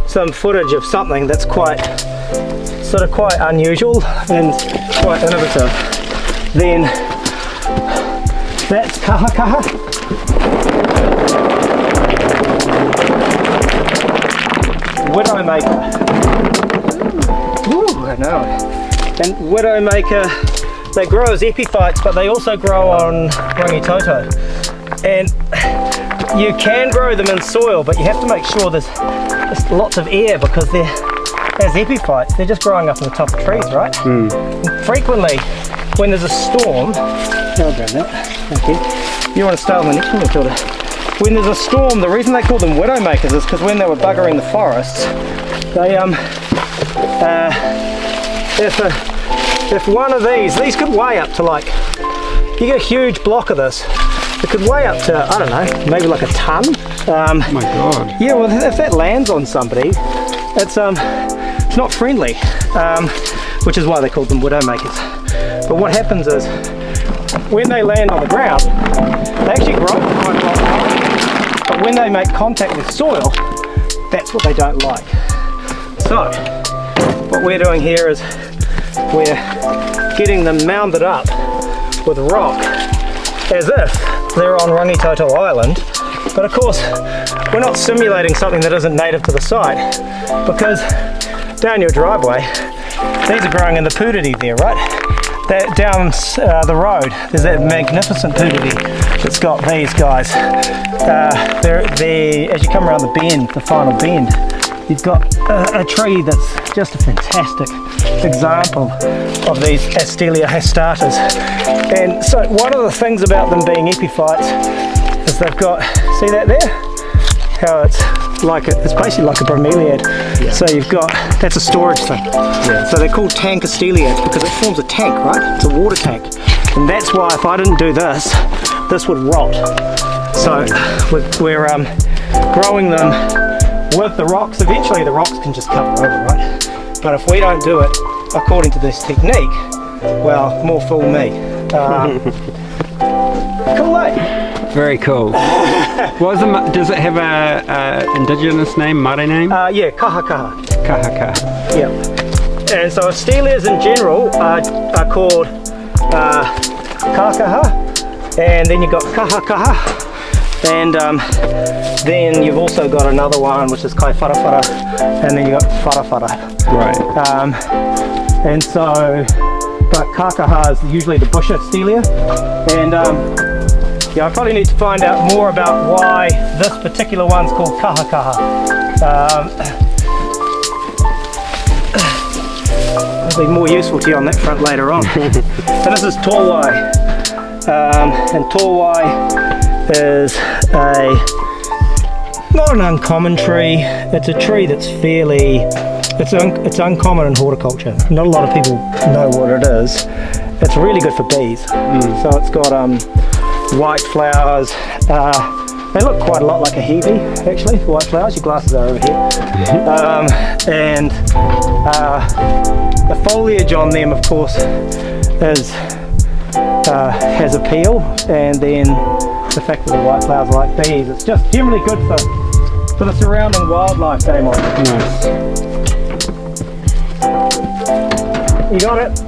some footage of something that's quite unusual and quite innovative, then that's kahakaha. Widowmaker. Ooh, I know. And widowmaker, they grow as epiphytes, but they also grow on rangitoto. And you can grow them in soil, but you have to make sure there's lots of air, because they're, as epiphytes, they're just growing up on the top of trees, right? And frequently, when there's a storm, I'll grab that, thank you. You want to start on the next one, Matilda? When there's a storm, the reason they call them widowmakers is because when they were buggering the forests, they if one of these could weigh up to, like, you get a huge block of this, it could weigh up to, I don't know, maybe like a ton. Oh my god. Yeah, well, if that lands on somebody, it's not friendly, which is why they call them widowmakers. But what happens is, when they land on the ground, they actually grow quite a lot more, but when they make contact with soil, that's what they don't like. So, what we're doing here is we're getting them mounded up with rock as if they're on Rangitoto Island, but of course we're not simulating something that isn't native to the site, because down your driveway these are growing in the purity there, right? That down the road there's that magnificent purity that's got these guys. As you come around the bend, the final bend, you've got a tree that's just a fantastic example of these Astelia hastatas. And so one of the things about them being epiphytes is they've got, see that there? How it's basically like a bromeliad. Yeah. So you've got, that's a storage thing. Yeah. So they're called tank asteliads because it forms a tank, right? It's a water tank. And that's why if I didn't do this would rot. So we're growing them with the rocks. Eventually the rocks can just cover over, right? But if we don't do it according to this technique, well, more fool me. Cool, eh? Very cool. Does it have a indigenous name, Māori name? Yeah, kahakaha. Kahakaha. Yeah. And so Astelias in general are called kahakaha, and then you've got kahakaha, and then you've also got another one which is kai wharawhara, and then you've got wharawhara. Right. And so, but kahakaha is usually the bush Astelia, and yeah, I probably need to find out more about why this particular one's called kahakaha. I'll be more useful to you on that front later on. So this is tōwai, and tōwai is not an uncommon tree. It's a tree that's it's uncommon in horticulture. Not a lot of people know what it is. It's really good for bees. So it's got white flowers. They look quite a lot like a hebe, actually, the white flowers. Your glasses are over here. And the foliage on them, of course, has appeal, and then the fact that the white flowers are like bees, it's just generally good for the surrounding wildlife, Damon. Nice. You got it?